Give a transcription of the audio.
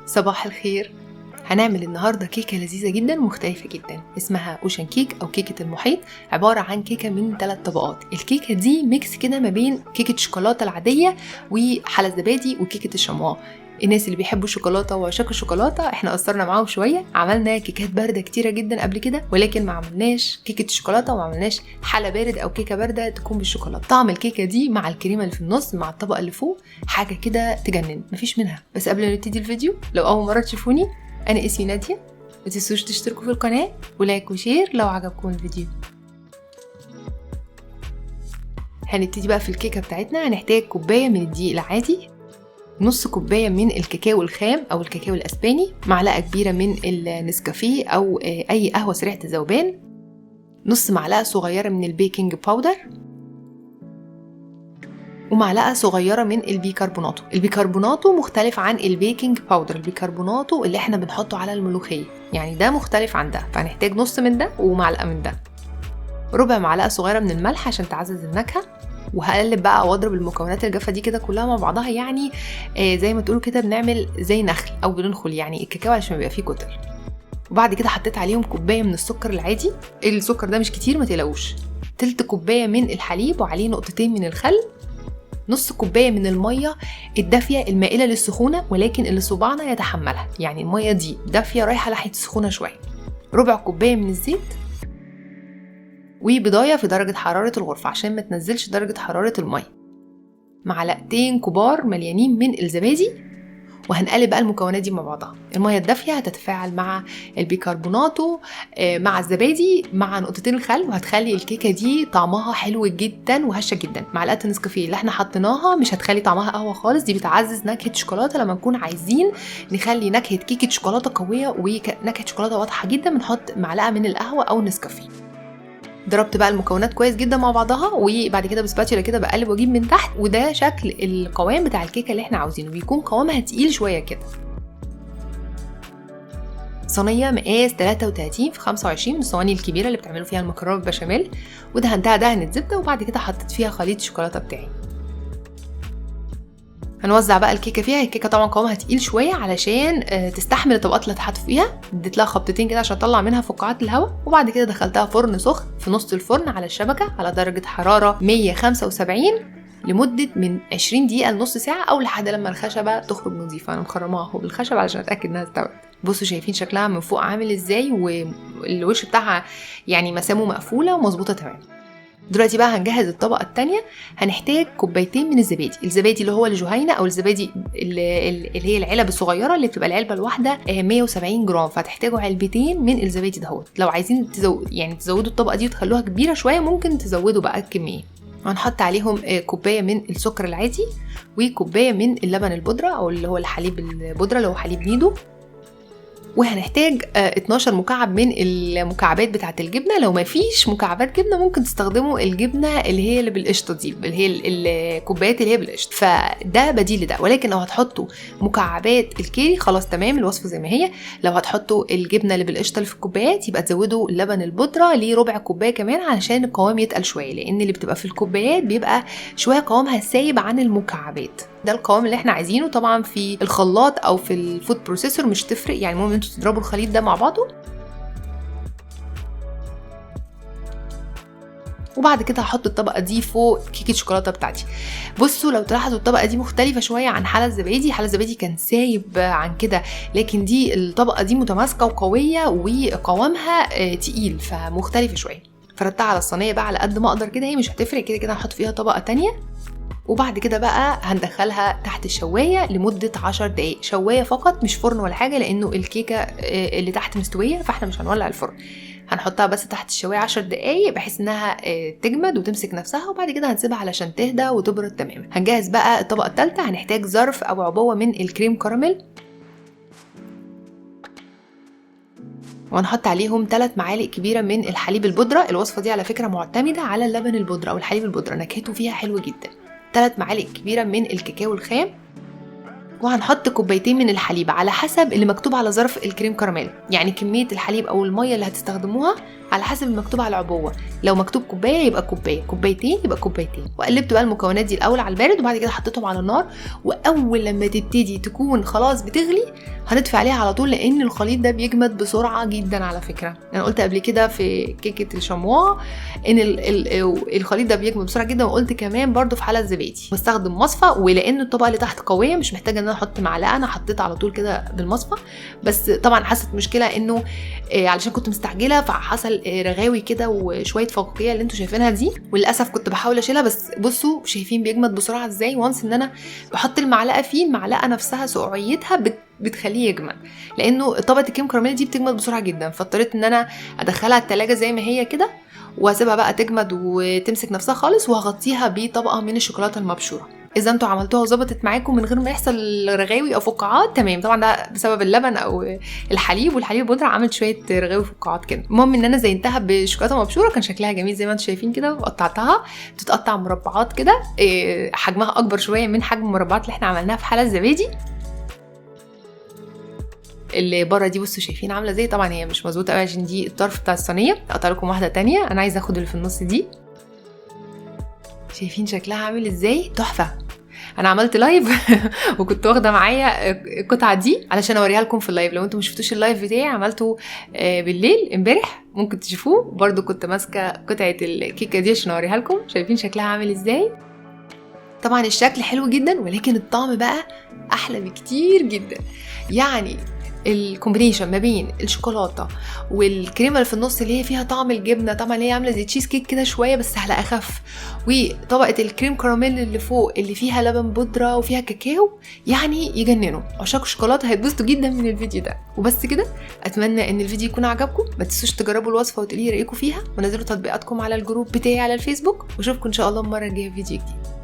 صباح الخير. هنعمل النهاردة كيكة لذيذة جدا مختلفة جدا اسمها اوشن كيك او كيكة المحيط. عبارة عن كيكة من 3 طبقات. الكيكة دي ميكس كده ما بين كيكة الشوكولاتة العادية وحلا الزبادي وكيكة الشموا. الناس اللي بيحبوا الشوكولاتة وعشاق الشوكولاتة احنا قصرنا معاهم شوية، عملنا كيكات باردة كتيرة جدا قبل كده، ولكن ما عملناش كيكة الشوكولاتة وما عملناش حلا بارد او كيكة باردة تكون بالشوكولاتة. طعم الكيكة دي مع الكريمة اللي في النص مع الطبقة اللي فوق حاجة كده تجنن، مفيش منها. بس قبل ما نبتدي الفيديو، لو اول مرة تشوفوني انا اسمي نادية، ما تنسوش تشتركوا في القناة ولايك وشير لو عجبكم الفيديو. هنبتدي بقى في الكيكة بتاعتنا. هنحتاج كوباية من الدقيق العادي، نص كوباية من الكاكاو الخام او الكاكاو الاسباني، معلقة كبيرة من النسكافيه او اي قهوة سريعة الذوبان، نص معلقة صغيرة من البيكنج باودر، ومعلقة صغيرة من البيكربوناتو. البيكربوناتو مختلف عن البيكنج باودر. البيكربوناتو اللي احنا بنحطه على الملوخية، يعني ده مختلف عن ده، فهنحتاج نص من ده ومعلقة من ده. ربع معلقة صغيرة من الملح عشان تعزز النكهة. وهقلب بقى واضرب المكونات الجافة دي كده كلها مع بعضها، يعني زي ما تقولوا كده بنعمل زي نخل او بننخل يعني الكاكاو عشان يبقى فيه كتل. وبعد كده حطيت عليهم كوباية من السكر العادي. السكر ده مش كتير ما تقلقوش. تلت كوباية من الحليب وعليه نقطتين من الخل. نص كوباية من المية الدافية المائلة للسخونة ولكن اللي صباعنا يتحملها، يعني المية دي دافية رايحة ناحية السخونة شوية. ربع كوباية من الزيت، وبضاية في درجة حرارة الغرفة عشان ما تنزلش درجة حرارة المية. معلقتين كبار مليانين من الزبادي. وهنقلب بقى المكونات دي مع بعضها. المية الدافية هتتفاعل مع البيكربوناتو مع الزبادي مع نقطتين الخل، وهتخلي الكيكة دي طعمها حلو جدا وهشة جدا. معلقة النسكافيه اللي احنا حطيناها مش هتخلي طعمها قهوة خالص، دي بتعزز نكهة شوكولاتة. لما نكون عايزين نخلي نكهة كيكة شوكولاتة قوية ونكهة شوكولاتة واضحة جدا بنحط معلقة من القهوة او النسكافيه. ضربت بقى المكونات كويس جدا مع بعضها، وبعد كده بسباتشولا كده بقلب واجيب من تحت. وده شكل القوام بتاع الكيكه اللي احنا عاوزينه، بيكون قوامها تقيل شويه كده. صينيه مقاس 33 في 25 من الصواني الكبيره اللي بتعملوا فيها المكرونه بالبشاميل، ودهنتها دهنه زبده، وبعد كده حطيت فيها خليط الشوكولاته بتاعي. هنوزع بقى الكيكه فيها. الكيكه طبعا قوامها تقيل شويه علشان تستحمل الطبقات اللي هتحط فيها. اديت لها خبطتين كده عشان اطلع منها فقاعات الهواء، وبعد كده دخلتها فرن سخن في نص الفرن على الشبكه على درجه حراره 175 لمده من 20 دقيقه لنص ساعه، او لحد لما الخشبه تخرج نظيفه. انا مخرماها اهو بالخشب علشان اتاكد انها استوت. بصوا شايفين شكلها من فوق عامل ازاي، والوش بتاعها يعني مسامه مقفوله ومظبوطه تمام. دلوقتي بقى هنجهز الطبقة التانية. هنحتاج كوبايتين من الزبادي اللي هو الجهينة او الزبادي اللي هي العلب الصغيرة اللي بتبقى العلبة الواحدة 170 جرام، فهتحتاجوا علبتين من الزبادي دهوت. لو عايزين تزودوا الطبقة دي وتخلوها كبيرة شوية ممكن تزودوا بقى الكمية. هنحط عليهم كوباية من السكر العادي وكوباية من اللبن البودرة او اللي هو الحليب البودرة اللي هو حليب نيدو. وهنحتاج 12 مكعب من المكعبات بتاعه الجبنه. لو ما فيش مكعبات جبنه ممكن تستخدموا الجبنه اللي بالقشطه دي، اللي هي الكوبايات اللي هي بالقشطه، فده بديل لده. ولكن لو هتحطوا مكعبات الكيري خلاص تمام، الوصفه زي ما هي. لو هتحطوا الجبنه اللي بالقشطه اللي في الكوبايات يبقى تزودوا اللبن البودره لربع كوبايه كمان علشان القوام يتقل شويه، لان اللي بتبقى في الكوبايات بيبقى شويه قوامها سايب عن المكعبات. ده القوام اللي احنا عايزينه. طبعا في الخلاط او في الفود بروسيسور مش تفرق، يعني المهم انتوا تضربوا الخليط ده مع بعضه. وبعد كده هحط الطبقه دي فوق كيكه الشوكولاته بتاعتي. بصوا لو تلاحظوا الطبقه دي مختلفه شويه عن حلا الزبادي. حلا الزبادي كان سايب عن كده، لكن دي الطبقه دي متماسكه وقويه وقوامها تقيل فمختلفه شويه. فردتها على الصينيه بقى على قد ما اقدر كده، هي مش هتفرق كده كده هحط فيها طبقه تانية. وبعد كده بقى هندخلها تحت الشواية لمدة 10 دقايق، شواية فقط مش فرن ولا حاجة، لأنه الكيكة اللي تحت مستوية فاحنا مش هنولع الفرن. هنحطها بس تحت الشواية 10 دقايق بحيث انها تجمد وتمسك نفسها، وبعد كده هنسيبها علشان تهدى وتبرد تماما. هنجهز بقى الطبقة الثالثة. هنحتاج ظرف أو عبوة من الكريم كراميل، وهنحط عليهم 3 معالق كبيرة من الحليب البودرة. الوصفة دي على فكرة معتمدة على اللبن البودرة أو الحليب البودرة، نكهته فيها حلوة جدا. 3 معالق كبيرة من الكاكاو الخام، وهنحط كوبايتين من الحليب على حسب اللي مكتوب على ظرف الكريم كراميل، يعني كمية الحليب أو المية اللي هتستخدموها على حسب المكتوب على العبوه، لو مكتوب كوبايه يبقى كوبايه، كوبايتين يبقى كوبايتين. وقلبت بقى المكونات دي الاول على البارد، وبعد كده حطيتهم على النار، واول لما تبتدي تكون خلاص بتغلي هنطفي عليها على طول، لان الخليط ده بيجمد بسرعه جدا. على فكره انا قلت قبل كده في كيكه الشموا ان الخليط ده بيجمد بسرعه جدا، وقلت كمان برده في حاله الزبادي بستخدم مصفى، ولان الطبقه اللي تحت قويه مش محتاجه ان انا احط معلقه، انا حطيت على طول كده بالمصفى. بس طبعا حصلت مشكله انه علشان كنت مستعجله فحصل رغاوي كده وشويه فقاقيع اللي انتوا شايفينها دي، وللاسف كنت بحاول اشيلها. بس بصوا شايفين بيجمد بسرعه ازاي، وانس ان انا بحط المعلقه فيه، المعلقه نفسها سقعيتها بتخليه يجمد، لانه طبقه الكريم كراميل دي بتجمد بسرعه جدا. فاضطريت ان انا ادخلها التلاجة زي ما هي كده، واسيبها بقى تجمد وتمسك نفسها خالص، وهغطيها بطبقه من الشوكولاته المبشوره. اذا انتوا عملتوها وظبطت معاكم من غير ما يحصل رغاوي او فقاعات، تمام. طبعا ده بسبب اللبن او الحليب، والحليب بودره عملت شويه رغاوي وفقاعات كده. المهم ان انا زينتها بشوكولاته مبشوره، كان شكلها جميل زي ما انتوا شايفين كده، وقطعتها تتقطع مربعات كده، حجمها اكبر شويه من حجم المربعات اللي احنا عملناها في حاله الزبادي. اللي بره دي بصوا شايفين عامله ازاي، طبعا هي مش مظبوطه قوي عشان دي الطرف بتاع الصينيه. اقطع لكم واحده تانية، انا عايزه اخد اللي في النص دي. شايفين شكلها عامل ازاي، تحفه. انا عملت لايف وكنت واخده معايا القطعه دي علشان اوريها لكم في اللايف. لو انتم مش شفتوش اللايف بتاعي عملته بالليل امبارح ممكن تشوفوه، برضو كنت ماسكه قطعه الكيكه دي عشان اوريها لكم. شايفين شكلها عامل ازاي. طبعا الشكل حلو جدا، ولكن الطعم بقى احلى بكتير جدا. يعني الكومبينيشن ما بين الشوكولاته والكريمه اللي في النص اللي هي فيها طعم الجبنه، طبعا اللي هي عامله زي تشيز كيك كده شويه بس على اخف، وطبقه الكريم كراميل اللي فوق اللي فيها لبن بودره وفيها كاكاو، يعني يجننوا. عشاق الشوكولاته هيتبسطوا جدا من الفيديو ده. وبس كده، اتمنى ان الفيديو يكون عجبكم. ما تنسوش تجربوا الوصفه وتقولي رايكم فيها، ونزلوا تطبيقاتكم على الجروب بتاعي على الفيسبوك، واشوفكم ان شاء الله المره الجايه في فيديو جديد.